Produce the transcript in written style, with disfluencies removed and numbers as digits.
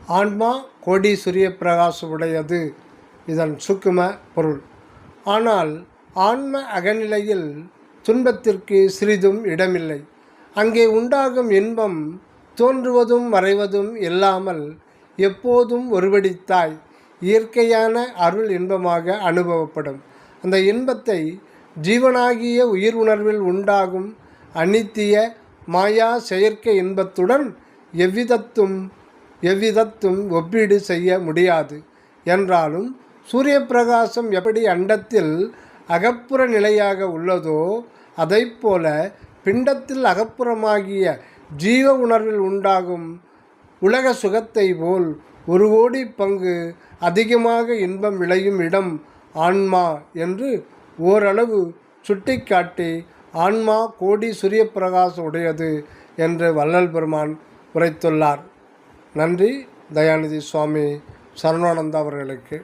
ஆன்மா கோடி சூரிய பிரகாசம் உடையது இதன் சுக்கும பொருள். ஆனால் ஆன்ம அகநிலையில் துன்பத்திற்கு சிறிதும் இடமில்லை. அங்கே உண்டாகும் இன்பம் தோன்றுவதும் மறைவதும் இல்லாமல் எப்போதும் ஒருவடித்தாய் இயற்கையான அருள் இன்பமாக அனுபவப்படும். அந்த இன்பத்தை ஜீவனாகிய உயிர் உணர்வில் உண்டாகும் அனித்திய மாயா செயற்கை இன்பத்துடன் எவ்விதத்தும் ஒப்பீடு செய்ய முடியாது. என்றாலும் சூரிய பிரகாசம் எப்படி அண்டத்தில் அகப்புற நிலையாக உள்ளதோ அதைப்போல பிண்டத்தில் அகப்புறமாகிய ஜீவ உணர்வில் உண்டாகும் உலக சுகத்தை போல் 1 கோடி பங்கு அதிகமாக இன்பம் விளையும் இடம் ஆன்மா என்று ஓரளவு சுட்டிக்காட்டி ஆன்மா கோடி சூரிய பிரகாசம் உடையது என்று வள்ளல் பெருமான் உரைத்துள்ளார். நன்றி. தயாநிதி சுவாமி சரவணானந்தா அவர்களுக்கு.